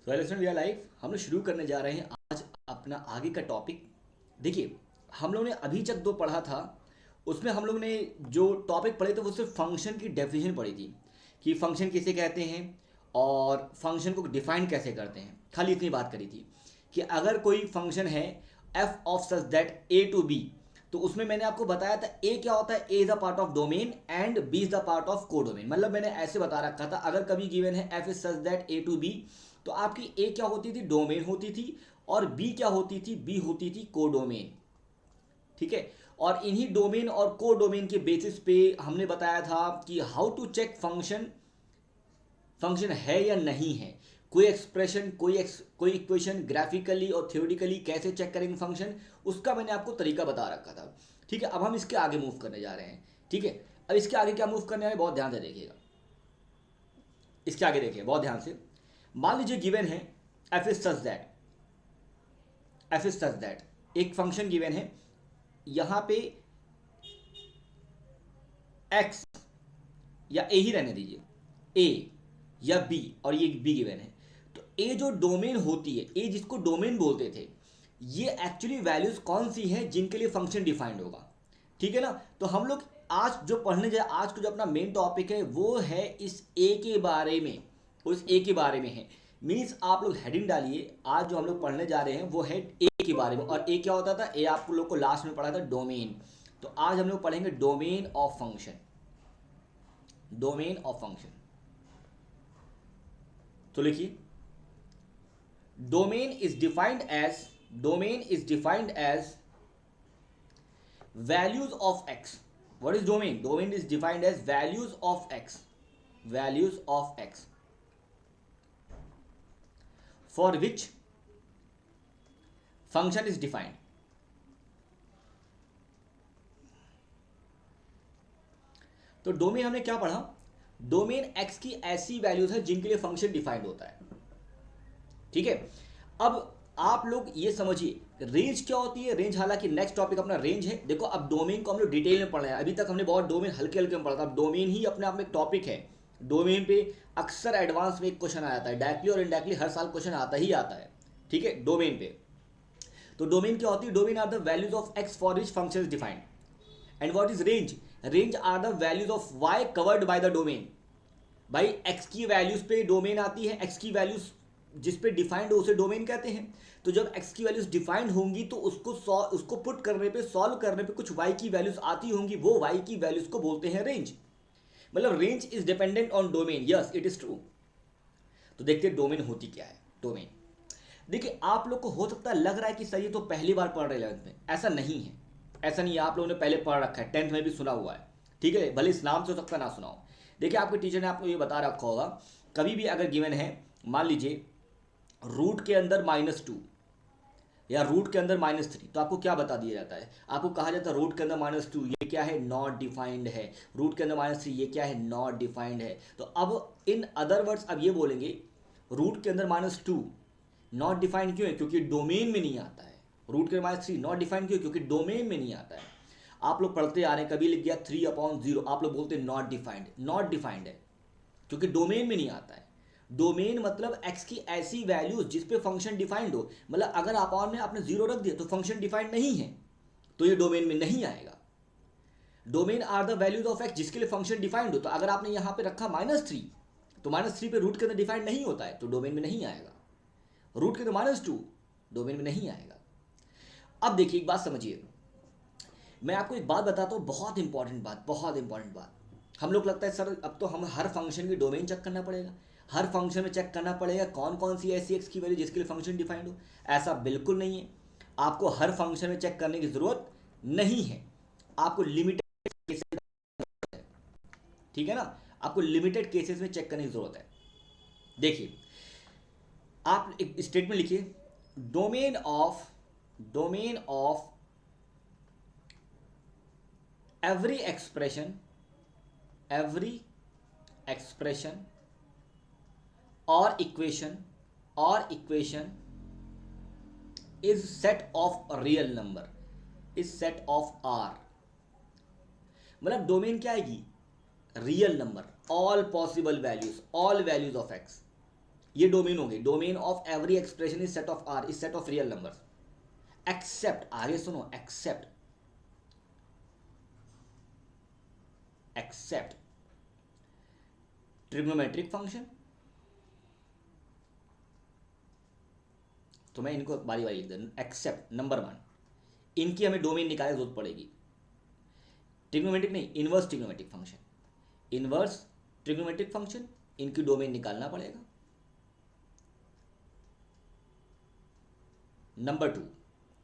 तो hello student, we are live. हम लोग शुरू करने जा रहे हैं आज अपना आगे का टॉपिक। देखिए, हम लोग ने अभी तक जो पढ़ा था उसमें हम लोग ने जो टॉपिक पढ़े थे वो सिर्फ फंक्शन की डेफिनेशन पढ़ी थी कि फंक्शन किसे कहते हैं और फंक्शन को डिफाइन कैसे करते हैं। खाली इतनी बात करी थी कि अगर कोई फंक्शन है f of such that a to b, तो उसमें मैंने आपको बताया था ए क्या होता है, A is the part of domain and B is the part of codomain. मतलब मैंने ऐसे बता रखा था अगर कभी गिवन है f is such that a to b, तो आपकी ए क्या होती थी, डोमेन होती थी, और बी क्या होती थी, बी होती थी कोडोमेन। ठीक है। और इन्हीं डोमेन और कोडोमेन के बेसिस पे हमने बताया था कि how to check function function है या नहीं है। कोई एक्सप्रेशन, कोई इक्वेशन ग्राफिकली और थ्योरेटिकली कैसे चेक करेंगे फंक्शन, उसका मैंने आपको तरीका बता रखा था। ठीक है, अब हम इसके आगे मूव करने जा रहे हैं। ठीक है, अब इसके आगे क्या मूव करने वाले, बहुत ध्यान से देखिएगा। इसके आगे देखिए बहुत ध्यान से। मान लीजिए गिवन है f is such that, F is such that एक फंक्शन गिवन है, यहां पे एक्स या ए ही रहने दीजिए, ए या बी, और ये बी गिवन है। तो ए जो डोमेन होती है, ए जिसको डोमेन बोलते थे, ये एक्चुअली वैल्यूज कौन सी हैं जिनके लिए फंक्शन डिफाइंड होगा। ठीक है ना। तो हम लोग आज जो पढ़ने जाए, आज का जो अपना मेन टॉपिक है वो है इस ए के बारे में, उस ए के बारे में है। मीन्स आप लोग हेडिंग डालिए, आज जो हम लोग पढ़ने जा रहे हैं वो है ए के बारे में। और ए क्या होता था, ए आप लोग को लास्ट में पढ़ा था डोमेन। तो आज हम लोग पढ़ेंगे domain of function, domain of function. तो लिखिए, domain is defined as, domain is defined as values of x. What is domain? Domain is defined as values of x, values of x for which function is defined. तो domain हमने क्या पढ़ा, domain x की ऐसी values है जिनके लिए function defined होता है। ठीक है। अब आप लोग ये समझिए रेंज क्या होती है। रेंज हालांकि नेक्स्ट टॉपिक अपना रेंज है। देखो, अब डोमेन को हम लोग डिटेल में पढ़ रहे हैं, अभी तक हमने बहुत डोमेन हल्के हल्के में पढ़ा था, अब डोमेन ही अपने आप में एक टॉपिक है। डोमेन पे अक्सर एडवांस में एक क्वेश्चन आता है, डायरेक्टली और इनडायरेक्टली हर साल क्वेश्चन आता ही आता है। ठीक है, डोमेन पे। तो डोमेन क्या होती है, domain are the values of x for which function is defined. And what is range, range are the values of y covered by the domain. भाई एक्स की वैल्यूज पे डोमेन आती है, एक्स की वैल्यूज जिस पे डिफाइंड हो उसे डोमेन कहते हैं। तो जब एक्स की वैल्यूज डिफाइंड होंगी तो उसको पुट करने पे, सॉल्व करने पे कुछ वाई की वैल्यूज आती होंगी, वो वाई की वैल्यूज को बोलते हैं रेंज। मतलब range is dependent on domain, yes it is true. तो देखते हैं डोमेन होती क्या है। डोमेन, देखिए आप लोग को हो सकता है लग रहा है कि सर ये तो पहली बार पढ़ रहे 11th में, ऐसा नहीं है। ऐसा नहीं है, आप लोगों ने पहले पढ़ रखा है, 10th में भी सुना हुआ है। ठीक है, भले इस नाम से हो सकता ना सुना हो। देखिए आपके टीचर ने आपको ये बता रखा होगा, कभी भी अगर गिवन है, मान लीजिए रूट के अंदर -2 या रूट के अंदर -3, तो आपको क्या बता दिया जाता है, आपको कहा जाता है रूट के अंदर -2 ये क्या है, नॉट डिफाइंड है। रूट के अंदर -3 ये क्या है, नॉट डिफाइंड है। तो अब इन अदर वर्ड्स अब ये बोलेंगे रूट के अंदर -2 नॉट डिफाइंड क्यों है, क्योंकि डोमेन में नहीं आता है। रूट के -3 नॉट डिफाइंड क्यों, क्योंकि डोमेन में नहीं आता है। आप लोग पढ़ते आ रहे हैं, कभी लिख गया 3/0, आप लोग बोलते हैं नॉट डिफाइंड। नॉट डिफाइंड है क्योंकि डोमेन में नहीं आता है। डोमेन मतलब एक्स की ऐसी वैल्यूज जिस पे फंक्शन डिफाइंड हो। मतलब अगर आपने 0 रख दिया तो फंक्शन डिफाइंड नहीं है, तो ये डोमेन में नहीं आएगा। Domain are the values of x जिसके लिए फंक्शन डिफाइंड हो। तो अगर आपने यहां पे रखा -3, तो -3 पे रूट के अंदर डिफाइंड नहीं होता है तो डोमेन में नहीं आएगा। रूट के अंदर -2 डोमेन में नहीं आएगा। अब देखिए एक बात समझिए, मैं आपको एक बात बताता हूँ, बहुत इंपॉर्टेंट बात, बहुत इंपॉर्टेंट बात। हम लोग लगता है सर अब तो हम हर फंक्शन की डोमेन चेक करना पड़ेगा, हर फंक्शन में चेक करना पड़ेगा कौन कौन सी ऐसी एक्स की वैल्यू जिसके लिए फंक्शन डिफाइंड हो। ऐसा बिल्कुल नहीं है, आपको हर फंक्शन में चेक करने की जरूरत नहीं है। आपको लिमिटेड केसेस, ठीक है ना, आपको लिमिटेड केसेस में चेक करने की जरूरत है। देखिए आप एक स्टेटमेंट लिखिए, domain of every expression, every expression or equation is set of real number, is set of R। मतलब डोमेन क्या आएगी, real number, all possible values, all values of x. ये डोमेन होंगे, domain of every expression is set of R, is set of real numbers except, आगे सुनो, accept trigonometric function. तो मैं इनको बारी बारी लिख दूँ। एक्सेप्ट नंबर 1, इनकी हमें डोमेन निकालने की जरूरत पड़ेगी। ट्रिग्नोमेट्रिक नहीं, inverse trigonometric function, inverse trigonometric function, इनकी डोमेन निकालना पड़ेगा। नंबर 2,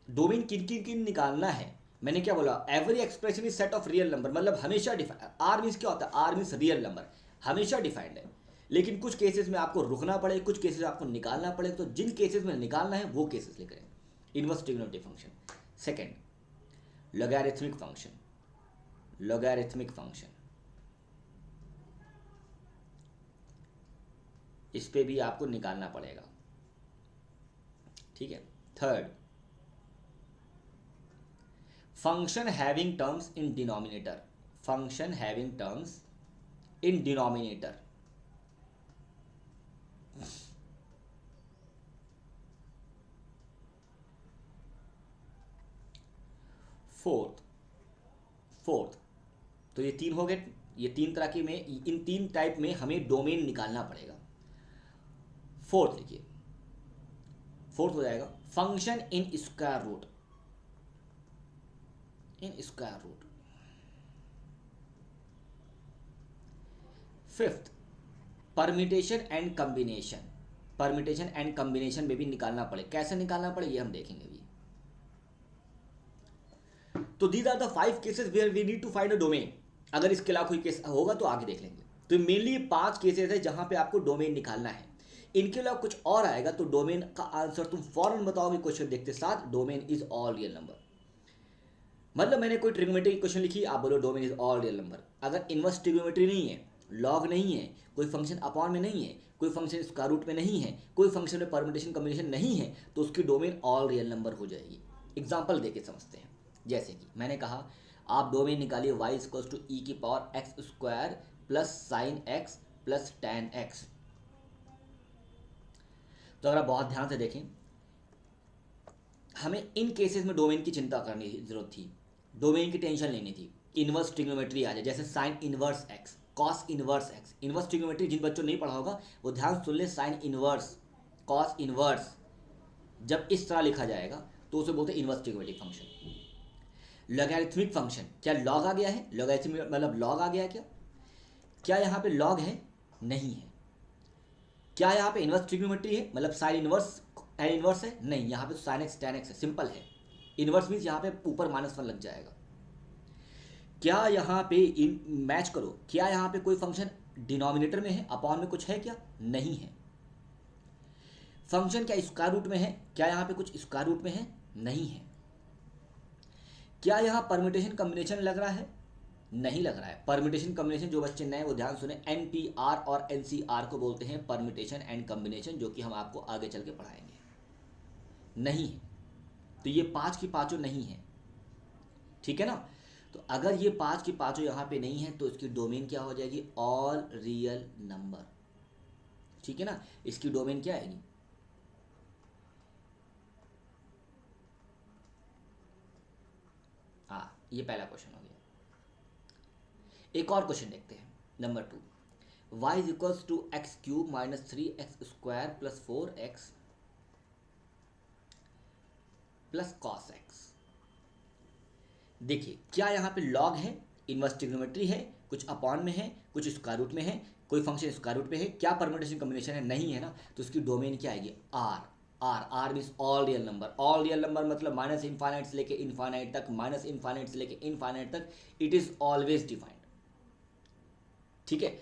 डोमेन किन किन किन निकालना है, मैंने क्या बोला, every expression is set of real number, मतलब हमेशा डिफाइंड। आर मीन्स क्या होता है, आर मीन्स रियल नंबर, हमेशा डिफाइंड है। लेकिन कुछ केसेस में आपको रुकना पड़े, कुछ केसेस आपको निकालना पड़े, तो जिन केसेस में निकालना है वो केसेस लिख रहे हैं, inverse trigonometric function. Second, logarithmic function, logarithmic function, इस पे भी आपको निकालना पड़ेगा, ठीक है। Third, function having terms in denominator, function having terms in denominator. Fourth, तो ये 3 हो गए, ये 3 तरह के में, इन 3 टाइप में हमें डोमेन निकालना पड़ेगा। फोर्थ लिखिए, फोर्थ हो जाएगा function in square root, in square root. Fifth, permutation and combination, permutation and combination में भी निकालना पड़े, कैसे निकालना पड़े ये हम देखेंगे अभी। तो these are the 5 cases where we need to find a domain. अगर इसके अलावा कोई केस होगा तो आगे देख लेंगे। तो मेनली 5 केसेस है जहां पे आपको डोमेन निकालना है। इनके अलावा कुछ और आएगा तो डोमेन का आंसर तुम फौरन बताओगे क्वेश्चन देखते साथ, domain is all real number. मतलब मैंने कोई ट्रिग्नोमेट्री क्वेश्चन लिखी, आप बोलो domain is all real number. अगर इनवर्स ट्रिग्नोमेट्री नहीं है, लॉग नहीं है, कोई फंक्शन अपॉन में नहीं है, कोई फंक्शन स्क्वायर रूट में नहीं है, कोई फंक्शन में परम्यूटेशन कॉम्बिनेशन नहीं है, तो उसकी डोमेन ऑल रियल नंबर हो जाएगी। एग्जाम्पल देके समझते हैं। जैसे कि मैंने कहा आप डोमेन निकालिए y इक्वल्स टू ई की power x square plus sine x plus tan x. तो अगर आप बहुत ध्यान से देखें, हमें इन केसेस में डोमेन की चिंता करने की जरूरत थी, डोमेन की टेंशन लेनी थी। इनवर्स ट्रिग्नोमेट्री आ जाए, जैसे sine inverse x, cos inverse x. Inverse trigonometry जिन बच्चों ने नहीं पढ़ा होगा वो ध्यान सुन ले, साइन इनवर्स, कॉस इनवर्स, जब इस तरह लिखा जाएगा तो उसे बोलते हैं inverse trigonometric function. Logarithmic function, क्या लॉग आ गया है, लॉगरिथमिक मतलब लॉग आ गया है क्या यहाँ पे लॉग है, नहीं है। क्या यहाँ पे इनवर्स ट्रिग्नोमेट्री है, मतलब साइन इनवर्स एन इनवर्स है, नहीं, यहाँ पे तो साइन एक्स टैन एक्स है, सिंपल है। इनवर्स मीन्स यहाँ पे ऊपर -1 लग जाएगा। क्या यहाँ पे इन मैच करो, क्या यहाँ पे कोई फंक्शन डिनोमिनेटर में है, अपॉन में कुछ है क्या, नहीं है। फंक्शन क्या स्क्वायर रूट में है, क्या यहाँ पे कुछ स्क्वायर रूट में है, नहीं है। क्या यहाँ परम्यूटेशन कॉम्बिनेशन लग रहा है, नहीं लग रहा है। परम्यूटेशन कॉम्बिनेशन, जो बच्चे नए वो ध्यान सुने, एनपीआर और एनसीआर को बोलते हैं परम्यूटेशन एंड कॉम्बिनेशन, जो कि हम आपको आगे चल के पढ़ाएंगे। नहीं है, तो ये 5 की 5 नहीं है, ठीक है ना। तो अगर ये 5 की 5 यहाँ पे नहीं है तो इसकी डोमेन क्या हो जाएगी, ऑल रियल नंबर, ठीक है ना। इसकी डोमेन क्या आएगी, हाँ, ये पहला क्वेश्चन हो गया। एक और क्वेश्चन देखते हैं, नंबर 2, y is equals to x cube minus 3x square plus 4x plus cos x. देखिए क्या यहाँ पे लॉग है, इनवर्स ट्रिग्नोमेट्री है, कुछ अपॉन में है, कुछ स्क्वायर रूट में है, कोई फंक्शन स्क्वायर रूट पे है, क्या परम्यूटेशन कॉम्बिनेशन है, नहीं है ना। तो उसकी डोमेन क्या आएगी, R. R means all real number. All real number मतलब माइनस इनफाइनाइट से लेके इनफाइनाइट तक, माइनस इनफाइनाइट से लेके इनफाइनाइट तक, इट इज ऑलवेज डिफाइंड, ठीक है।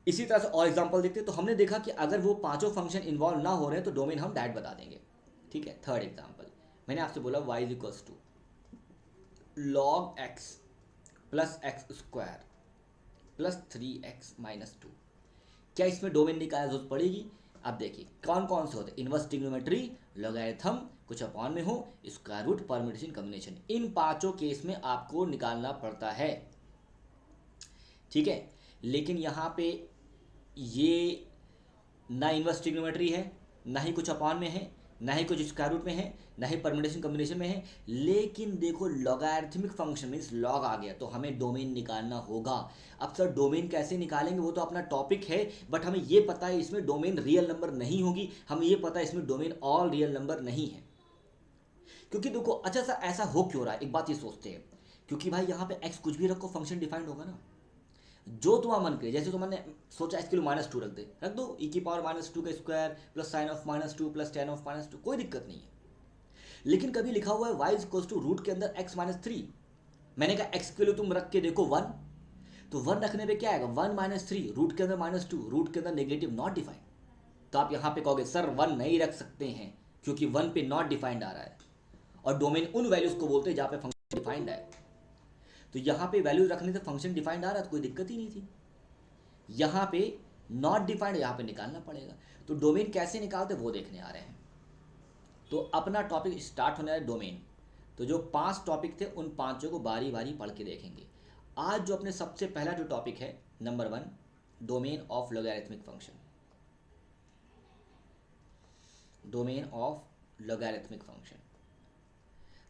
इसी तरह से और एग्जांपल देखते हैं। तो हमने देखा कि अगर वो पांचों फंक्शन इन्वॉल्व ना हो रहे हैं तो डोमेन हम डायरेक्ट बता देंगे, ठीक है। थर्ड एग्जांपल, मैंने आपसे बोला y is equals to log x plus x square plus 3x minus 2। क्या इसमें डोमेन निकालने की जरूरत पड़ेगी। अब देखिए कौन कौन से होते हैं, इनवर्स ट्रिग्नोमेट्री, लॉगरिथम, कुछ अपॉन में हो, स्क्वायर रूट, परम्यूटेशन कॉम्बिनेशन। इन पांचों केस में आपको निकालना पड़ता है, ठीक है। लेकिन यहाँ पे ये ना इनवर्स ट्रिग्नोमेट्री है, ना ही कुछ अपान में है, ना ही कुछ स्क्वायर रूट में है, ना ही परम्यूटेशन कॉम्बिनेशन में है। लेकिन देखो लॉगरिथमिक फंक्शन मीन्स लॉग आ गया तो हमें डोमेन निकालना होगा। अब सर डोमेन कैसे निकालेंगे वो तो अपना टॉपिक है, बट हमें ये पता है इसमें डोमेन रियल नंबर नहीं होगी, हमें ये पता है इसमें डोमेन ऑल रियल नंबर नहीं है। क्योंकि देखो अच्छा सा ऐसा हो क्यों रहा है, एक बात ये सोचते हैं, क्योंकि भाई यहाँ पे एक्स कुछ भी रखो फंक्शन डिफाइंड होगा ना, जो तुम्हारा मन करे। जैसे तुमने सोचा इसके लिए -2 रख दो ई की पावर -2 का square plus sign of -2 plus ten of -2, कोई दिक्कत नहीं है। लेकिन कभी लिखा हुआ है वाई इक्वल्स टू रूट के अंदर x-3, मैंने कहा एक्स के लिए तुम रख के देखो 1, तो 1 रखने पे क्या आएगा 1-3, रूट के अंदर -2, रूट के अंदर नेगेटिव नॉट डिफाइंड। तो आप यहाँ पे कहोगे सर 1 नहीं रख सकते हैं क्योंकि 1 पे नॉट डिफाइंड आ रहा है, और डोमेन उन वैल्यूज को बोलते हैं जहाँ पे फंक्शन डिफाइंड है। तो यहाँ पे वैल्यूज रखने से फंक्शन डिफाइंड आ रहा है तो कोई दिक्कत ही नहीं थी। यहाँ पे नॉट डिफाइंड, यहाँ पे निकालना पड़ेगा। तो डोमेन कैसे निकालते वो देखने आ रहे हैं। तो अपना टॉपिक स्टार्ट होने वाला है डोमेन। तो जो 5 टॉपिक थे उन पांचों को बारी बारी पढ़ के देखेंगे। आज जो अपने सबसे पहला जो टॉपिक है number 1, domain of logarithmic function. Domain of logarithmic function.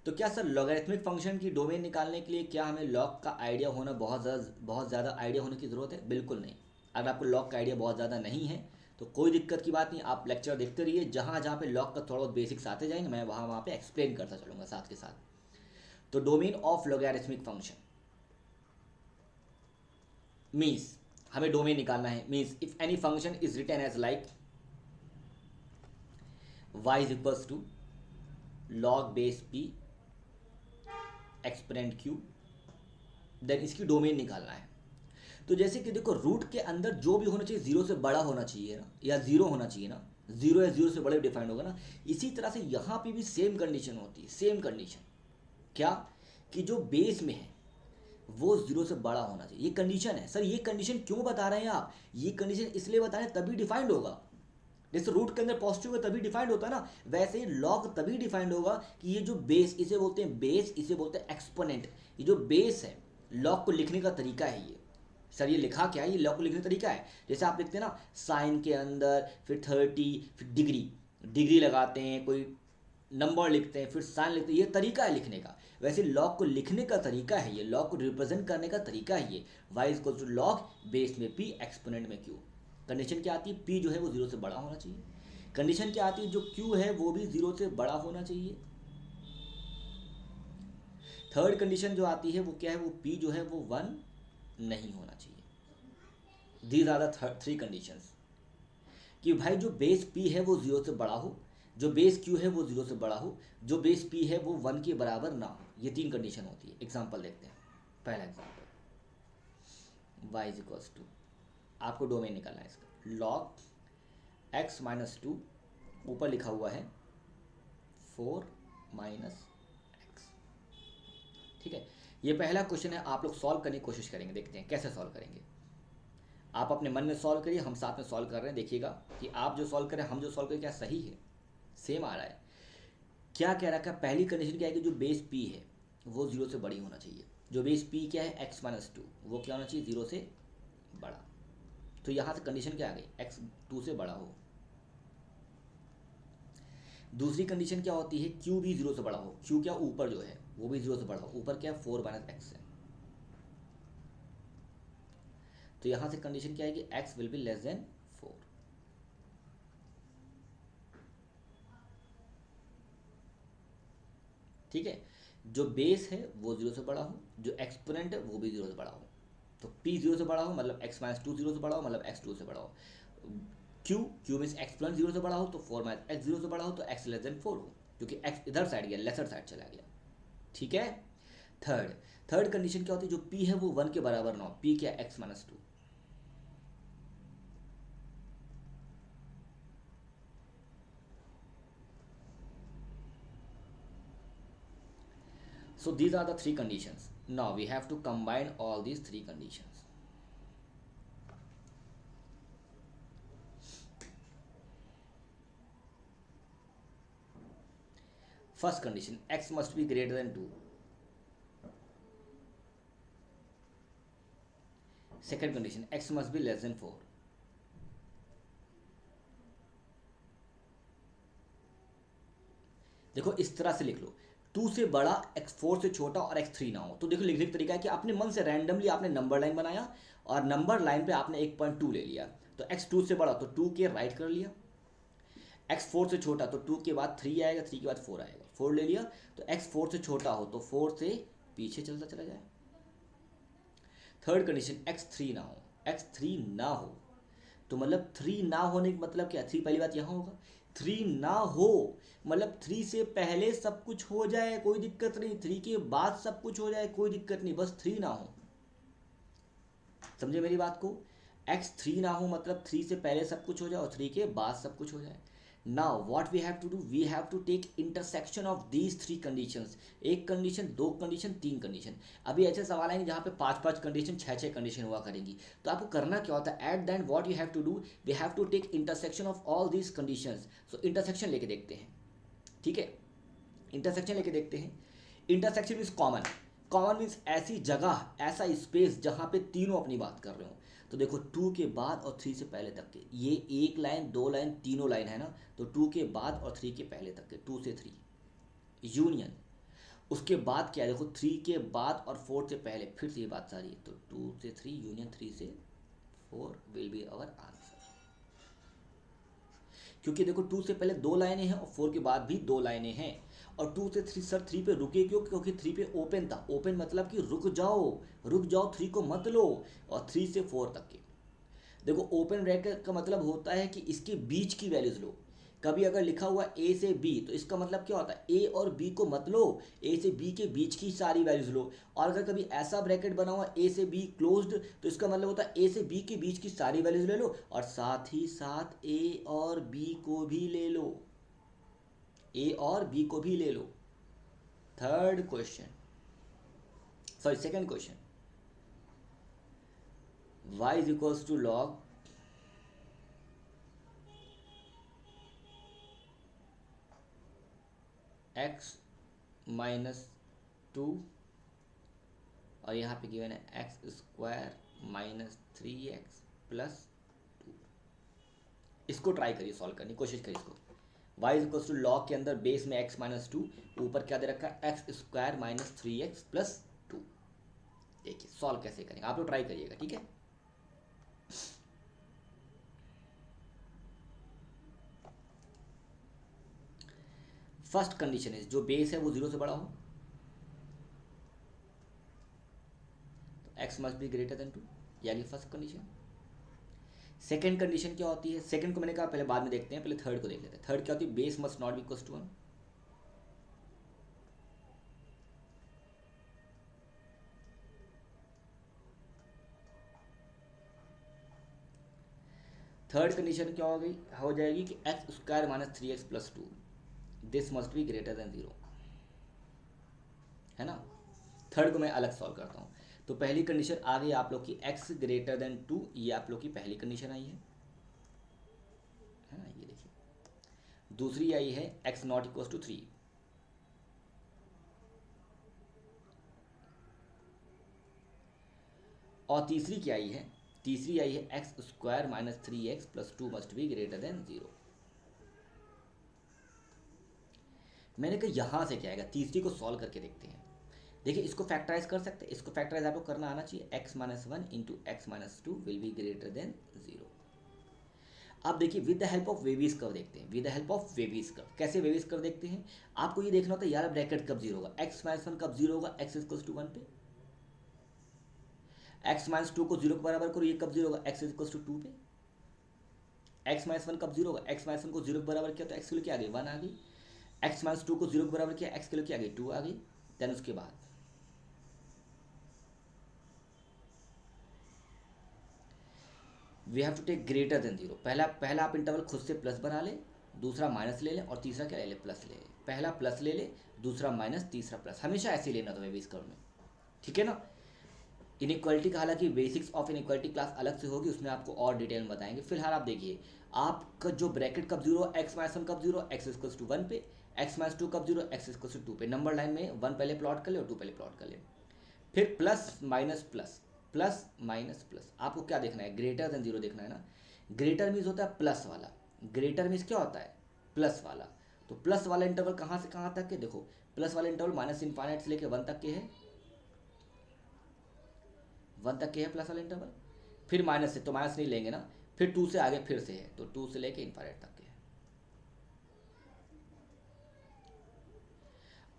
तो क्या सर लॉगरिथमिक फंक्शन की डोमेन निकालने के लिए क्या हमें लॉग का आइडिया होना बहुत ज़्यादा आइडिया होने की ज़रूरत है? बिल्कुल नहीं। अगर आपको लॉग का आइडिया बहुत ज़्यादा नहीं है तो कोई दिक्कत की बात नहीं, आप लेक्चर देखते रहिए। जहाँ जहाँ पे लॉग का थोड़ा बहुत बेसिक्स आते जाएंगे मैं वहाँ वहाँ पे एक्सप्लेन करता चलूँगा साथ के साथ। तो domain of logarithmic function means हमें डोमेन निकालना है। Means if any function is written as like y is equals to log base p exponent q, then इसकी डोमेन निकालना है। तो जैसे कि देखो रूट के अंदर जो भी होना चाहिए 0 से बड़ा होना चाहिए ना, या 0 होना चाहिए ना, 0 या 0 से बड़े डिफाइंड होगा ना। इसी तरह से यहाँ पे भी सेम कंडीशन होती है, सेम कंडीशन। क्या कि जो बेस में है वो 0 से बड़ा होना चाहिए, ये कंडीशन है। सर ये कंडीशन क्यों बता रहे हैं आप? ये कंडीशन इसलिए बता रहे हैं तभी डिफाइंड होगा। जैसे रूट के अंदर पॉजिटिव है तभी डिफाइंड होता है ना, वैसे ही लॉग तभी डिफाइंड होगा कि ये जो बेस, इसे बोलते हैं बेस, इसे बोलते हैं एक्सपोनेंट। ये जो बेस है लॉग को लिखने का तरीका है ये। सर ये लिखा क्या है? ये लॉग को लिखने का तरीका है। जैसे आप लिखते हैं ना साइन के अंदर फिर 30 फिर डिग्री, डिग्री लगाते हैं, कोई नंबर लिखते हैं फिर साइन लिखते हैं, ये तरीका है लिखने का। वैसे लॉग को लिखने का तरीका है ये, लॉग को रिप्रेजेंट करने का तरीका है ये। Y equal to log base में पी एक्सपोनेंट में क्यू। कंडीशन क्या आती है? पी जो है वो 0 से बड़ा होना चाहिए। कंडीशन क्या आती है? जो क्यू है वो भी 0 से बड़ा होना चाहिए। थर्ड कंडीशन जो आती है वो क्या है? वो पी जो है वो 1 नहीं होना चाहिए। दीज आर द 3 कंडीशंस कि भाई जो बेस पी है वो 0 से बड़ा हो, जो बेस क्यू है वो 0 से बड़ा हो, जो बेस पी है वो 1 के बराबर ना हो। ये 3 कंडीशन होती है। एग्जाम्पल देखते हैं। पहला example y is equals to, आपको डोमेन निकालना है इसका, log x-2, ऊपर लिखा हुआ है 4 x। ठीक है, ये पहला क्वेश्चन है, आप लोग सॉल्व करने की कोशिश करेंगे, देखते हैं कैसे सॉल्व करेंगे। आप अपने मन में सॉल्व करिए, हम साथ में सॉल्व कर रहे हैं, देखिएगा कि आप जो सॉल्व करें हम जो सॉल्व करें क्या सही है, सेम आ रहा है। क्या कह रखा है? पहली कंडीशन क्या है कि जो बेस p है वो 0 से बड़ी होना चाहिए। जो बेस p क्या है x-2, वो क्या होना चाहिए? 0 से बड़ा। तो यहाँ से कंडीशन क्या आ गई? x 2 से बड़ा हो। दूसरी कंडीशन क्या होती है? q भी 0 से बड़ा हो। q क्या? ऊपर जो है वो भी 0 से बड़ा हो। ऊपर क्या है? 4 - x है। तो यहाँ से कंडीशन क्या है कि x will be less than 4। ठीक है, जो बेस है वो 0 से बड़ा हो, जो एक्सपोनेंट है वो भी 0 से बड़ा हो। तो p 0 से बड़ा हो मतलब x-2 0 से बड़ा हो, मतलब x 2 से बड़ा हो। q मीन्स एक्सपोनेंट 0 से बड़ा हो तो 4 - x 0 से बड़ा हो तो x लेस देन 4 हो, क्योंकि x इधर साइड गया, लेसर साइड चला गया। ठीक है। थर्ड कंडीशन क्या होती है? जो p है वो 1 के बराबर ना हो। p क्या? x-2। So these are the 3 conditions. Now we have to combine all these 3 conditions. First condition, x must be greater than 2. Second condition, x must be less than 4. देखो इस तरह से लिख लो, 2 से बड़ा, x4 से छोटा और x3 ना हो। तो देखो लिखने का तरीका है कि अपने मन से रैंडमली आपने नंबर लाइन बनाया और नंबर लाइन पे आपने 1.2 ले लिया। तो x2 से बड़ा तो 2 के राइट कर लिया, x4 से छोटा तो 2 के बाद 3 आएगा, 3 के बाद 4 आएगा, 4 ले लिया। तो x4 से छोटा हो तो 4 से पीछे चलता चला जाए। थर्ड कंडीशन, x3 ना हो, x3 ना हो तो मतलब 3 ना होने का मतलब क्या, 3 पहली बात यहाँ होगा, 3 ना हो मतलब 3 से पहले सब कुछ हो जाए कोई दिक्कत नहीं, 3 के बाद सब कुछ हो जाए कोई दिक्कत नहीं, बस 3 ना हो। समझे मेरी बात को, x3 ना हो मतलब 3 से पहले सब कुछ हो जाए और 3 के बाद सब कुछ हो जाए। Now what we have to do, we have to take intersection of these 3 conditions. एक कंडीशन, दो कंडीशन, तीन कंडीशन। अभी ऐसे सवाल आएंगे जहाँ पे 5-5 कंडीशन, 6-6 कंडीशन हुआ करेंगी। तो आपको करना क्या होता है, at the end what you have to do, we have to take intersection of all these conditions. So intersection लेके देखते हैं, ठीक है, इंटरसेक्शन लेके देखते हैं। Intersection means common, common means ऐसी जगह, ऐसा स्पेस जहाँ पे तीनों अपनी बात कर रहे हो। तो देखो 2 के बाद और 3 से पहले तक के, ये एक लाइन, दो लाइन, तीनों लाइन है ना, तो 2 के बाद और 3 के पहले तक के, 2 से 3 यूनियन। उसके बाद क्या है, देखो 3 के बाद और 4 से पहले, फिर से ये बात सारी है, तो 2 से 3 यूनियन 3 से 4 विल बी आवर आंसर। क्योंकि देखो 2 से पहले दो लाइनें हैं और 4 के बाद भी दो लाइनें हैं। और 2 से 3, सर 3 पे रुके क्यों, क्योंकि 3 पे ओपन था। ओपन मतलब कि रुक जाओ, रुक जाओ, 3 को मत लो। और 3 से 4 तक के, देखो ओपन ब्रैकेट का मतलब होता है कि इसके बीच की वैल्यूज लो। कभी अगर लिखा हुआ ए से बी तो इसका मतलब क्या होता है, ए और बी को मत लो, ए से बी के बीच की सारी वैल्यूज लो। और अगर कभी ऐसा ब्रैकेट बना हुआ ए से बी क्लोज्ड तो इसका मतलब होता है ए से बी के बीच की सारी वैल्यूज ले लो और साथ ही साथ ए और बी को भी ले लो, ए और बी को भी ले लो। Third question, sorry second question, y is equals to log x minus 2 और यहाँ पे गिवन है x square minus 3x plus 2। इसको ट्राई करिए, सॉल्व करने की कोशिश करिए इसको। y is equals to log के अंदर बेस में x माइनस 2, ऊपर क्या दे रखा है, x square minus 3x plus 2। देखिए सॉल्व कैसे करेंगे, आप लोग ट्राई करिएगा, ठीक है। फर्स्ट कंडीशन है जो बेस है वो 0 से बड़ा हो, तो x must be greater than 2, यानी फर्स्ट कंडीशन। सेकंड कंडीशन क्या होती है, सेकंड को मैंने कहा पहले बाद में देखते हैं, पहले थर्ड को देख लेते हैं। थर्ड क्या होती है, base must not be equals to 1। Third condition क्या हो गई, हो जाएगी कि x square minus 3x plus 2, this must be greater than 0, है ना। थर्ड को मैं अलग सॉल्व करता हूँ। तो पहली कंडीशन आ गई आप लोग की x ग्रेटर देन 2, ये आप लोग की पहली कंडीशन आई है ना, ये देखिए। दूसरी आई है x नॉट इक्वल टू 3, और तीसरी क्या आई है, तीसरी आई है x square minus 3x plus 2 must be greater than 0। मैंने कहा यहाँ से क्या आएगा, तीसरी को सॉल्व करके देखते हैं। देखिए इसको फैक्टराइज कर सकते हैं, इसको फैक्टराइज आपको करना आना चाहिए। x minus 1 into x minus 2 will be greater than 0। अब देखिए with the help of wavy curve देखते हैं, with the help of wavy curve. कैसे वेवीज कर्व देखते हैं, आपको ये देखना होता है यार ब्रैकेट कब 0 होगा, x माइनस 1 कब 0 होगा, x इक्वल्स टू 1 पे। x माइनस 2 को 0 के बराबर करो, ये कब 0 होगा, x इक्वल्स टू 2 पे। x माइनस 1 कब 0 होगा, x माइनस 1 को 0 के बराबर किया तो x के लिए क्या आ गई, 1 आ गई। x माइनस 2 को 0 के बराबर किया, x के लिए क्या आ गई, 2 आ गई। देन उसके बाद we have to take greater than 0। पहला आप इंटरवल खुद से प्लस बना ले, दूसरा माइनस ले लें और तीसरा क्या ले ले, प्लस ले ले। पहला प्लस ले ले, दूसरा माइनस, तीसरा प्लस, हमेशा ऐसे ही लेना था वेवीज कर्व में, ठीक है ना। इनइक्वालिटी का हालांकि बेसिक्स ऑफ इनइक्वालिटी क्लास अलग से होगी, उसमें आपको और डिटेल में बताएंगे। फिलहाल आप देखिए आपका जो ब्रैकेट कब 0, एक्स माइनस 1 कब 0, एक्स इक्वल्स टू 1 पे, एक्स माइनस 2 कब 0, एक्स इक्वल्स टू 2 पे। नंबर लाइन में 1 पहले प्लॉट कर ले और 2 पहले प्लॉट कर ले। फिर plus minus plus, plus minus plus, आपको क्या देखना है, ग्रेटर देन 0 देखना है ना। ग्रेटर मीन्स होता है प्लस वाला, ग्रेटर मीन्स क्या होता है, प्लस वाला। तो प्लस वाला इंटरवल कहाँ से कहाँ तक है, देखो प्लस वाला इंटरवल माइनस इन्फाइनाइट से लेके 1 तक के है, 1 तक के है प्लस वाला इंटरवल। फिर माइनस से तो माइनस नहीं लेंगे ना, फिर 2 से आगे फिर से है, तो 2 से लेके इन्फाइनाइट तक के है।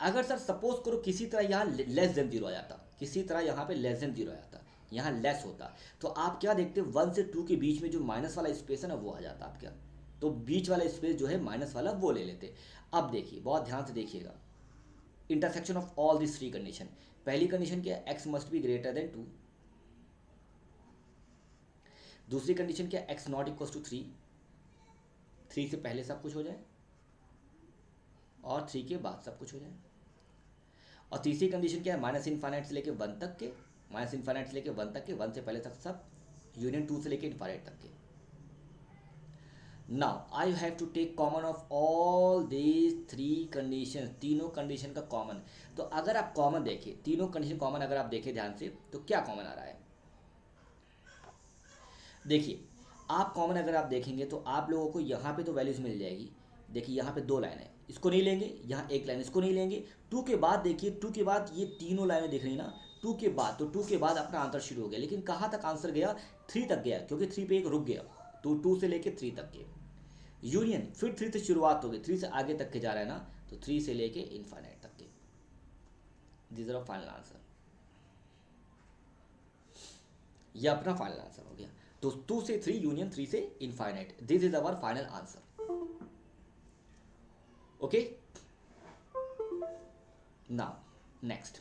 अगर सर सपोज करो किसी तरह यहाँ लेस देन जीरो आ जाता, किसी तरह यहाँ पे लेस देन जीरो आ जाता, यहाँ लेस होता, तो आप क्या देखते 1 से 2 के बीच में जो माइनस वाला स्पेस है ना वो आ जाता आप क्या, तो बीच वाला स्पेस जो है माइनस वाला वो ले लेते। अब देखिए बहुत ध्यान से देखिएगा, intersection of all this 3 condition. पहली कंडीशन क्या है, x must be greater than 2। दूसरी कंडीशन क्या है, एक्स नॉट इक्वल टू 3, 3 से पहले सब कुछ हो जाए और 3 के बाद सब कुछ हो जाए। और तीसरी कंडीशन क्या है, माइनस इन्फाइनाइट से लेके 1 तक के, माइनस इन्फाइनाइट से लेके 1 तक के, 1 से पहले तक सब यूनियन 2 से लेके इन्फाइनाइट तक के। Now I have to take common of all these 3 condition, तीनों कंडीशन का कॉमन। तो अगर आप कॉमन देखें, तीनों कंडीशन कॉमन अगर आप देखें ध्यान से, तो क्या कॉमन आ रहा है, देखिए आप कॉमन अगर आप देखेंगे तो आप लोगों को यहाँ पे तो वैल्यूज मिल जाएगी। देखिए यहाँ पे 2 लाइन है, इसको नहीं लेंगे, यहाँ 1 लाइन, इसको नहीं लेंगे। 2 के बाद देखिए, 2 के बाद ये तीनों लाइनें दिख रही ना, 2 के बाद, तो 2 के बाद अपना आंसर शुरू हो गया, लेकिन कहाँ तक आंसर गया, 3 तक गया, क्योंकि 3 पे एक रुक गया, तो 2 से लेके 3 तक के यूनियन, फिर 3 से शुरुआत हो गई, 3 से आगे तक के जा रहा है ना, तो 3 से लेके इन्फाइनाइट तक के। This is a final answer, ये अपना फाइनल आंसर हो गया। तो 2 से 3 यूनियन 3 से infinite, this is our final answer. Okay, now next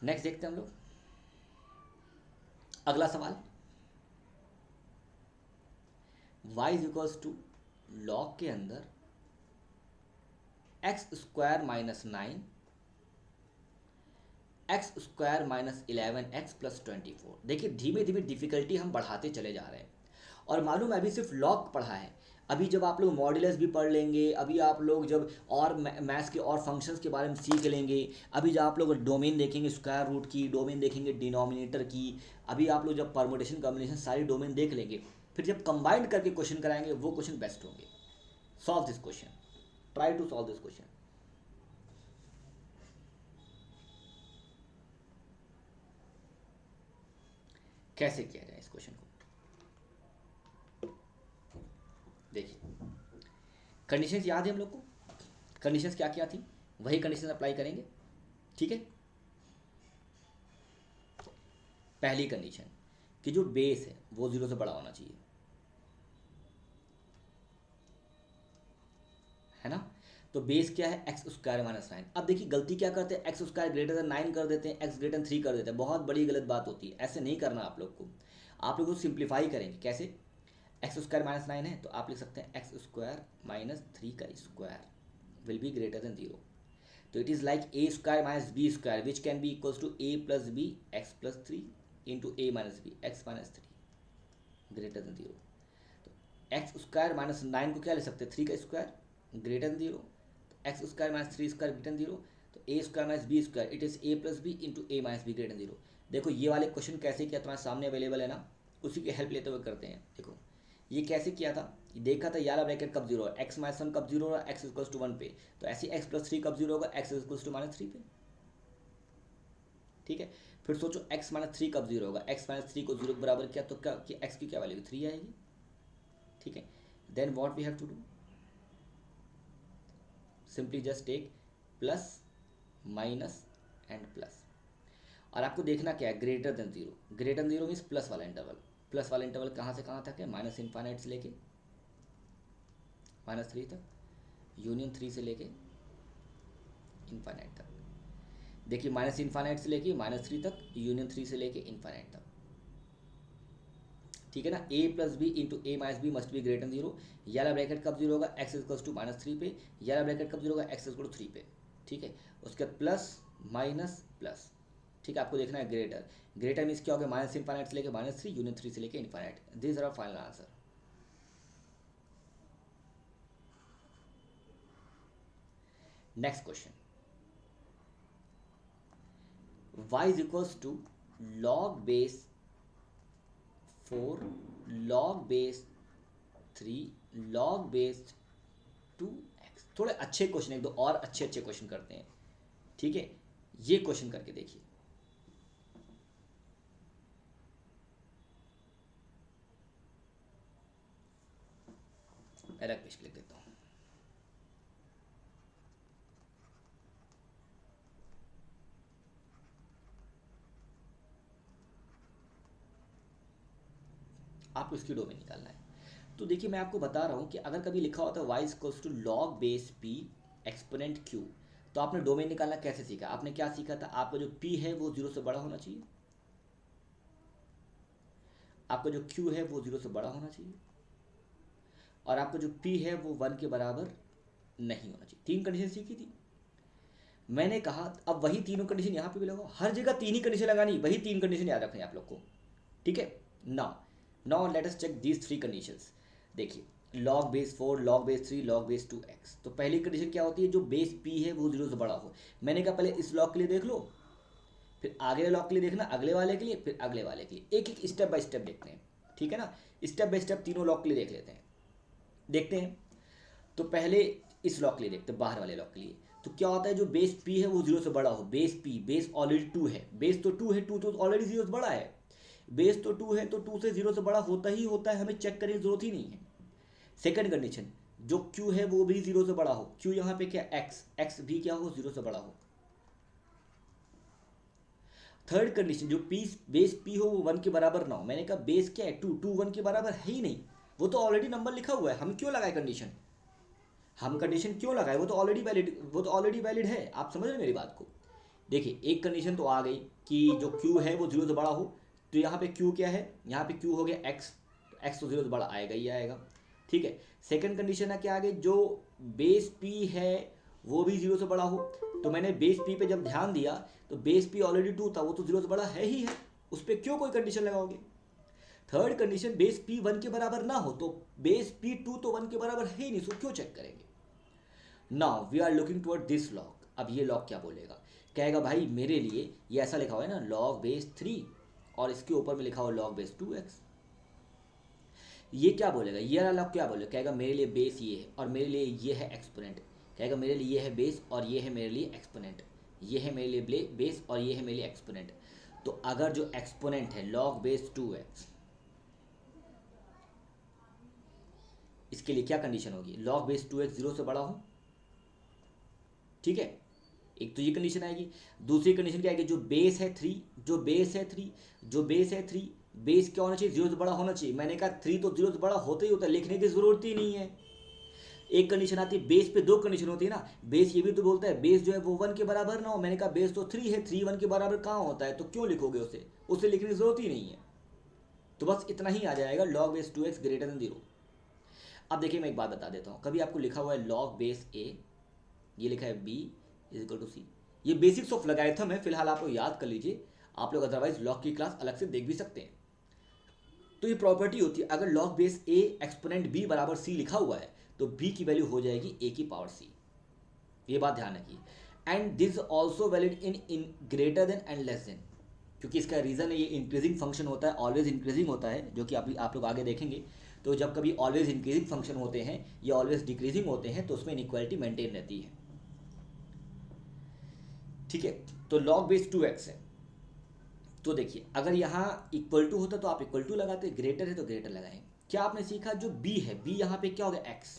देखते हैं हम लोग अगला सवाल। y is equals to log के अंदर x square minus 9 x square minus 11 x plus 24। देखिए धीमे धीमे डिफिकल्टी हम बढ़ाते चले जा रहे हैं, और मालूम है अभी सिर्फ लॉग पढ़ा है, अभी जब आप लोग मॉड्यूलस भी पढ़ लेंगे, अभी आप लोग जब और मैथ्स के और फंक्शंस के बारे में सीख लेंगे, अभी जब आप लोग डोमेन देखेंगे स्क्वायर रूट की, डोमेन देखेंगे डिनोमिनेटर की, अभी आप लोग जब परमुटेशन कॉम्बिनेशन सारी डोमेन देख लेंगे, फिर जब कंबाइंड करके क्वेश्चन कराएंगे वो क्वेश्चन बेस्ट होंगे। Solve this question, try to solve this question. कैसे किया जाए इस क्वेश्चन को, देखिए कंडीशंस याद है हम लोग को, कंडीशंस क्या क्या थी, वही कंडीशंस अप्लाई करेंगे, ठीक है। पहली कंडीशन कि जो बेस है वो 0 से बड़ा होना चाहिए, है ना। तो बेस क्या है, एक्स स्क्वायर माइनस 9। अब देखिए गलती क्या करते हैं, एक्स स्क्वायर ग्रेटर देन 9 कर देते हैं, एक्स ग्रेटर देन 3 कर देते हैं, बहुत बड़ी गलत बात होती है, ऐसे नहीं करना आप लोग को। आप लोग को सिंप्लीफाई करेंगे कैसे, एक्स स्क्वायर माइनस 9 है तो आप लिख सकते हैं एक्स स्क्वायर माइनस 3 का square will be greater than 0। तो it is like a square minus b square which can be equals to a plus b x plus 3 into a minus b x minus 3 greater than 0। तो x square minus 9 को क्या ले सकते हैं, 3 का square greater than 0, x square minus 3 square greater than 0, तो a square minus b square it is a plus b into a minus b greater than 0। देखो ये वाले क्वेश्चन कैसे किया, तुम्हारे सामने अवेलेबल है ना, उसी की हेल्प लेते हुए करते हैं। देखो ये कैसे किया था, देखा था यार ब्रैकेट कब 0 एक्स माइनस 1 कब 0 होगा, एक्स इक्वल्स टू 1 पे, तो ऐसे एक्स प्लस 3 कब 0 होगा, एक्स इक्वल्स टू माइनस 3 पे, ठीक है। फिर सोचो एक्स माइनस 3 कब 0 होगा, एक्स माइनस 3 को 0 के बराबर किया तो क्या कि एक्स की क्या वैल्यू 3 आएगी, ठीक है। Then what we have to do, simply just take plus minus and plus, और आपको देखना क्या है, greater than 0, greater than 0 means plus वाला इंटरवल, प्लस वाला इंटरवल कहाँ से कहाँ तक है, माइनस इन्फाइनाइट से लेके माइनस 3 तक, यूनियन 3 से लेके इन्फाइनाइट तक। देखिए माइनस इन्फाइनाइट से लेके माइनस 3 तक, यूनियन 3 से लेके इन्फाइनाइट तक, ठीक है ना। A plus b into a minus b must be greater than 0, ये वाला ब्रैकेट कब 0 होगा, एक्स इक्वल्स टू माइनस 3 पे, ये वाला ब्रैकेट कब 0 होगा, एक्स इक्वल टू 3 पे, ठीक है। उसके बाद प्लस माइनस प्लस, ठीक है। आपको देखना है ग्रेटर, ग्रेटर मीन्स क्या हो गया, माइनस इन्फाइनाइट से लेके माइनस 3, यूनियन 3 से लेके infinite, this are our final answer. Next question, y is equals to log base 4 log base 3 log base 2x। थोड़े अच्छे क्वेश्चन, एक दो और अच्छे अच्छे क्वेश्चन करते हैं, ठीक है। ये क्वेश्चन करके देखिए, एरर पेज लिख देता हूँ। आपको इसकी डोमेन निकालना है। तो देखिए मैं आपको बता रहा हूँ कि अगर कभी लिखा होता है y equals to log base p exponent q, तो आपने डोमेन निकालना कैसे सीखा? आपने क्या सीखा था? आपका जो p है वो 0 से बड़ा होना चाहिए, आपका जो q है वो 0 से बड़ा होना चाहिए, और आपका जो p है वो 1 के बराबर नहीं होना चाहिए। 3 कंडीशन सीखी थी मैंने। कहा अब वही तीनों कंडीशन यहाँ पे भी लगाओ, हर जगह 3 ही कंडीशन लगानी, वही 3 कंडीशन याद रखनी है आप लोग को, ठीक है। Now let us check these 3 conditions. देखिए log base 4, log base 3, log base 2x। तो पहली कंडीशन क्या होती है? जो बेस p है वो 0 से बड़ा हो। मैंने कहा पहले इस लॉग के लिए देख लो, फिर आगे लॉग के लिए देखना, अगले वाले के लिए, फिर अगले वाले के लिए, एक एक स्टेप बाय स्टेप देखते हैं, ठीक है ना। स्टेप बाय स्टेप तीनों लॉग के लिए देख लेते हैं, देखते हैं। तो पहले इस लॉक के लिए देखते हैं, बाहर वाले लॉक के लिए। तो क्या होता है? जो बेस p है वो 0 से बड़ा हो। बेस p, बेस ऑलरेडी 2 है, बेस तो 2 है, 2 तो ऑलरेडी 0 से बड़ा है। बेस तो 2 है तो 2 से 0 से बड़ा होता ही होता है, हमें चेक करने की जरूरत ही नहीं है। सेकंड कंडीशन, जो q है वो भी 0 से बड़ा हो। q यहाँ पे क्या? x भी क्या हो? 0 से बड़ा हो। थर्ड कंडीशन, जो बेस p हो वो 1 के बराबर ना हो। मैंने कहा बेस क्या है? 2, 2 1 के बराबर है ही नहीं, वो तो ऑलरेडी नंबर लिखा हुआ है, हम क्यों लगाए कंडीशन? हम कंडीशन क्यों लगाए? वो तो ऑलरेडी वैलिड है। आप समझ रहे हैं मेरी बात को? देखिए एक कंडीशन तो आ गई कि जो q है वो 0 से बड़ा हो। तो यहाँ पे q क्या है? यहाँ पे q हो गया x, x तो 0 से बड़ा आएगा ही आएगा, ठीक है। सेकंड कंडीशन है क्या? आगे जो बेस p है वो भी 0 से बड़ा हो। तो मैंने बेस p पे जब ध्यान दिया तो बेस p ऑलरेडी 2 था, वो तो 0 से बड़ा है ही है, उस पर क्यों कोई कंडीशन लगाओगे? थर्ड कंडीशन, बेस p 1 के बराबर ना हो। तो बेस p 2 तो 1 के बराबर है ही नहीं, सो क्यों चेक करेंगे? Now we are looking toward this log. अब ये लॉग क्या बोलेगा? कहेगा भाई मेरे लिए ये ऐसा लिखा हुआ है ना, लॉग बेस 3, और इसके ऊपर में लिखा हुआ लॉग बेस 2x। ये क्या बोलेगा? ये वाला लॉग क्या बोलेगा? कहेगा मेरे लिए बेस ये है और मेरे लिए ये है एक्सपोनेंट। कहेगा मेरे लिए ये है बेस और ये है मेरे लिए एक्सपोनेंट। ये है मेरे लिए बेस और ये है मेरे लिए एक्सपोनेंट। तो अगर जो एक्सपोनेंट है लॉग बेस 2x, इसके लिए क्या कंडीशन होगी? लॉग बेस 2x 0 से बड़ा हो, ठीक है। एक तो ये कंडीशन आएगी। दूसरी कंडीशन क्या आएगी? जो बेस है 3, जो बेस है 3, जो बेस है 3, बेस क्या होना चाहिए? 0 से बड़ा होना चाहिए। मैंने कहा 3 तो 0 से बड़ा होता ही होता है, लिखने की जरूरत ही नहीं है। एक कंडीशन आती है, बेस पे 2 कंडीशन होती है ना। बेस ये भी तो बोलता है बेस जो है वो 1 के बराबर ना हो। मैंने कहा बेस तो 3 है, 3 1 के बराबर कहाँ होता है? तो क्यों लिखोगे उसे? उसे लिखने की जरूरत ही नहीं है। तो बस इतना ही आ जाएगा, log base 2x greater than 0। अब देखिए मैं एक बात बता देता हूँ, कभी आपको लिखा हुआ है लॉग बेस a, ये लिखा है b इज इक्वल टू सी। ये बेसिक्स ऑफ लॉगरिथम है, फिलहाल आप लोग याद कर लीजिए। आप लोग अदरवाइज लॉग की क्लास अलग से देख भी सकते हैं। तो ये प्रॉपर्टी होती है, अगर log base a exponent b बराबर c लिखा हुआ है तो b की वैल्यू हो जाएगी a की पावर c। ये बात ध्यान रखिए। And this also valid in greater than and less than, क्योंकि इसका रीज़न है ये इंक्रीजिंग फंक्शन होता है, ऑलवेज इंक्रीजिंग होता है, जो कि आप लोग आगे देखेंगे। तो जब कभी ऑलवेज इंक्रीजिंग फंक्शन होते हैं या ऑलवेज डिक्रीजिंग होते हैं तो उसमें इनइक्वालिटी मेंटेन रहती है, ठीक है। तो log बेस 2x है। तो देखिए अगर यहाँ इक्वल टू होता तो आप इक्वल टू लगाते, ग्रेटर है तो ग्रेटर लगाएं। क्या आपने सीखा? जो b है, b यहाँ पे क्या हो गया? x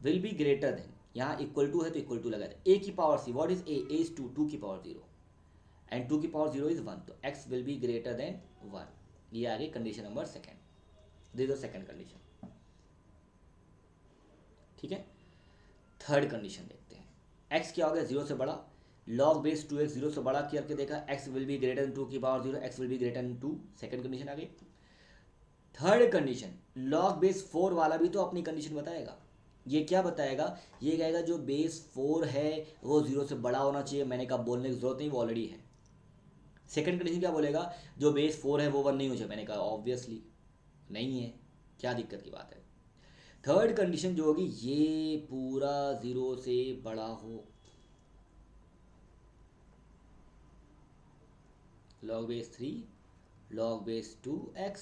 will be greater then, यहाँ इक्वल टू है तो इक्वल टू लगा दे। a की power c, what is a is 2, 2 की पावर 0, एंड 2 की पावर 0 इज 1, तो x will be greater then 1। ये आ गई condition number second. This is second condition, ठीक है। थर्ड कंडीशन देखते हैं। x क्या हो गया? 0 से बड़ा। लॉग बेस 2x 0 से बड़ा करके देखा, x will be greater than 2 की power 0, x will be greater than 2। Second condition आ गई। थर्ड कंडीशन, लॉग बेस 4 वाला भी तो अपनी कंडीशन बताएगा। ये क्या बताएगा? ये कहेगा जो बेस 4 है वो 0 से बड़ा होना चाहिए। मैंने कहा बोलने की जरूरत नहीं, वो ऑलरेडी है। सेकंड कंडीशन क्या बोलेगा? जो बेस 4 है वो 1 नहीं हो चाहिए। मैंने कहा ऑब्वियसली नहीं है, क्या दिक्कत की बात है। थर्ड कंडीशन जो होगी, ये पूरा 0 से बड़ा हो। Log base 3, log base 2x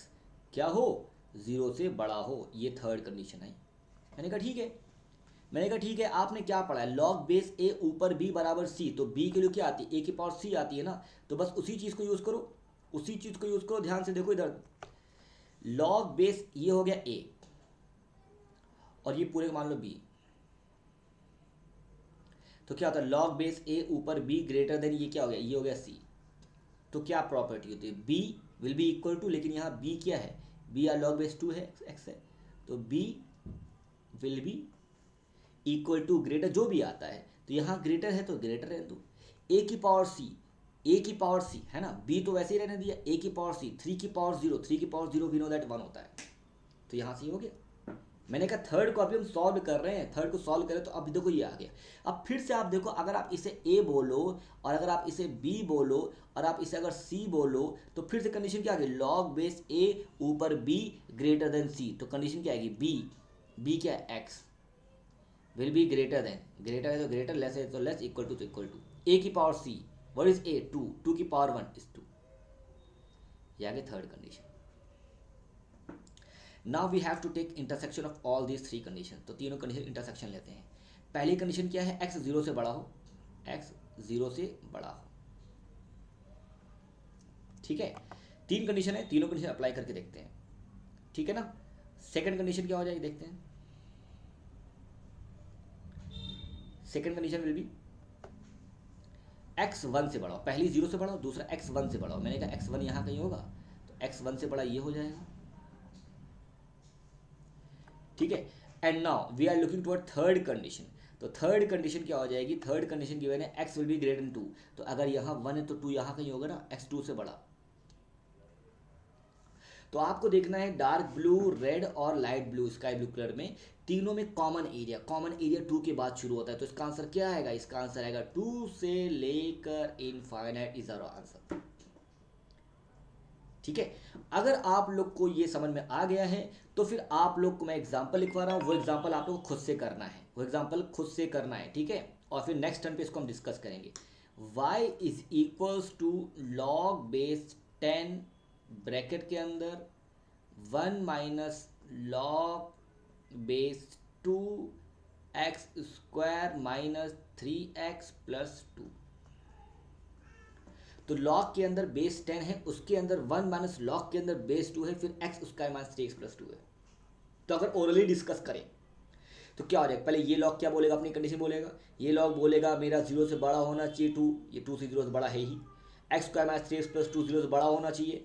क्या हो? 0 से बड़ा हो। ये थर्ड कंडीशन है। मैंने कहा ठीक है, मैंने कहा ठीक है, आपने क्या पढ़ा है, लॉग बेस ए ऊपर बी बराबर सी, तो बी के लिए क्या आती है, ए की पावर सी आती है ना, तो बस उसी चीज़ को यूज़ करो, उसी चीज़ को यूज़ करो। ध्यान से देखो इधर, लॉग बेस ये हो गया ए और ये पूरे मान लो बी, तो क्या होता है, लॉग बेस ए ऊपर बी ग्रेटर देन ये क्या हो गया, ये हो गया सी। तो क्या प्रॉपर्टी होती है, B will be equal to, लेकिन यहाँ बी क्या है, बी या लॉग बेस 2 है, एक्स है, तो B will be equal to greater जो भी आता है, तो यहाँ ग्रेटर है तो ग्रेटर रहने दो, ए की पावर सी, ए की पावर सी है ना, बी तो वैसे ही रहने दिया, ए की पावर सी, 3 की पावर 0, 3 की पावर 0 वी नो दैट 1 होता है, तो यहाँ से ये हो गया। मैंने कहा थर्ड को अभी हम सॉल्व कर रहे हैं, थर्ड को सॉल्व करें तो अब देखो ये आ गया। अब फिर से आप देखो, अगर आप इसे ए बोलो और अगर आप इसे बी बोलो और आप इसे अगर सी बोलो, तो फिर से कंडीशन क्या आ गई, लॉग बेस ए ऊपर बी ग्रेटर देन सी, तो कंडीशन क्या आएगी, बी क्या है, X will be greater than, greater है तो ग्रेटर, लेस है तो लेस, इक्वल टू तो इक्वल टू, ए की power C, what is A, 2, 2 की पावर 1 इज 2, ये आ गई third condition. Now we have to take intersection of all these 3 condition, तो तीनों कंडीशन इंटरसेक्शन लेते हैं। पहली कंडीशन क्या है, एक्स 0 से बड़ा हो, एक्स 0 से बड़ा हो, ठीक है। 3 कंडीशन है, तीनों कंडीशन अप्लाई करके देखते हैं, ठीक है ना। सेकंड कंडीशन क्या हो जाएगी देखते हैं, second condition will be x 1 से बड़ा हो, पहली 0 से बड़ा हो, दूसरा एक्स 1 से बड़ा हो, मैंने कहा एक्स 1 यहाँ कहीं होगा, तो एक्स 1 से बड़ा ये हो जाएगा, ठीक है। And now we are looking toward third condition, तो थर्ड कंडीशन क्या हो जाएगी, थर्ड कंडीशन गिवन है X will be greater than 2, तो अगर यहाँ 1 है तो 2 यहाँ कहीं होगा ना, एक्स 2 से बड़ा। तो आपको देखना है डार्क ब्लू, रेड और light blue, sky blue colour में, तीनों में कॉमन एरिया 2 के बाद शुरू होता है, तो इसका आंसर क्या आएगा, इसका आंसर आएगा 2 से लेकर इनफाइनाइट इज आवर आंसर, ठीक है। अगर आप लोग को ये समझ में आ गया है तो फिर आप लोग को मैं एग्जांपल लिखवा रहा हूँ, वो एग्जांपल आप लोग को खुद से करना है, वो एग्जांपल खुद से करना है, ठीक है। और फिर नेक्स्ट टर्न पे इसको हम डिस्कस करेंगे। y is equals to log base 10 bracket के अंदर 1 minus log base 2 X square minus 3x plus 2, तो लॉग के अंदर बेस 10 है, उसके अंदर 1 माइनस लॉग के अंदर बेस 2 है, फिर x square minus 3x plus 2 है। तो अगर ओरली डिस्कस करें तो क्या हो जाएगा, पहले ये लॉग क्या बोलेगा, अपनी कंडीशन बोलेगा, ये लॉग बोलेगा मेरा 0 से बड़ा होना चाहिए 2, ये 2 से 0 से बड़ा है ही, x square minus 3x plus 2 0 से बड़ा होना चाहिए,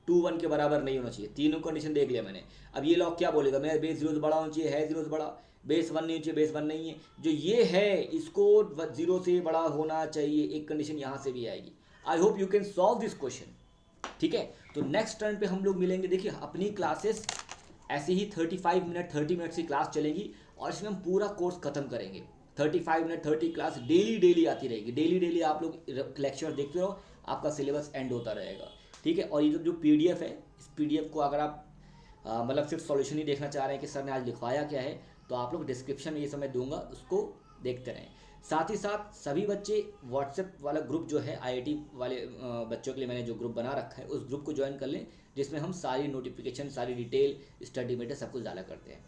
2 1 के बराबर नहीं होना चाहिए, तीनों कंडीशन देख लिया मैंने। अब ये लॉग क्या बोलेगा, मेरा बेस 0 से बड़ा होना चाहिए, है 0 से बड़ा, बेस 1 नहीं चाहिए, बेस 1 नहीं है, जो ये है इसको 0 से बड़ा होना चाहिए, एक कंडीशन यहाँ से भी आएगी। I hope you can solve this question, ठीक है। तो नेक्स्ट टर्न पे हम लोग मिलेंगे, देखिए अपनी क्लासेस ऐसे ही 35 मिनट 30 मिनट की क्लास चलेगी और इसमें हम पूरा कोर्स खत्म करेंगे, 35 मिनट 30 क्लास डेली आती रहेगी, डेली आप लोग लेक्चर देखते रहो, आपका सिलेबस एंड होता रहेगा, ठीक है। और ये जो PDF है, इस PDF को अगर आप मतलब सिर्फ सॉल्यूशन ही देखना चाह रहे हैं कि सर ने आज लिखवाया क्या है, तो आप लोग डिस्क्रिप्शन में ये समय दूंगा, उसको देखते रहें। साथ ही साथ सभी बच्चे व्हाट्सएप वाला ग्रुप जो है IIT वाले बच्चों के लिए मैंने जो ग्रुप बना रखा है, उस ग्रुप को ज्वाइन कर लें, जिसमें हम सारी नोटिफिकेशन, सारी डिटेल, स्टडी मटेरियल सब कुछ डाला करते हैं।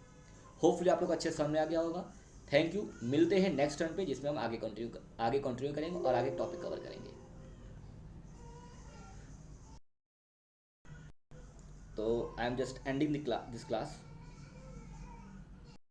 होपफुली आप लोग अच्छे समझ आ गया होगा। थैंक यू, मिलते हैं नेक्स्ट टर्न पे जिसमें हम आगे कंटिन्यू करेंगे और आगे टॉपिक कवर करेंगे। तो I am just ending this class.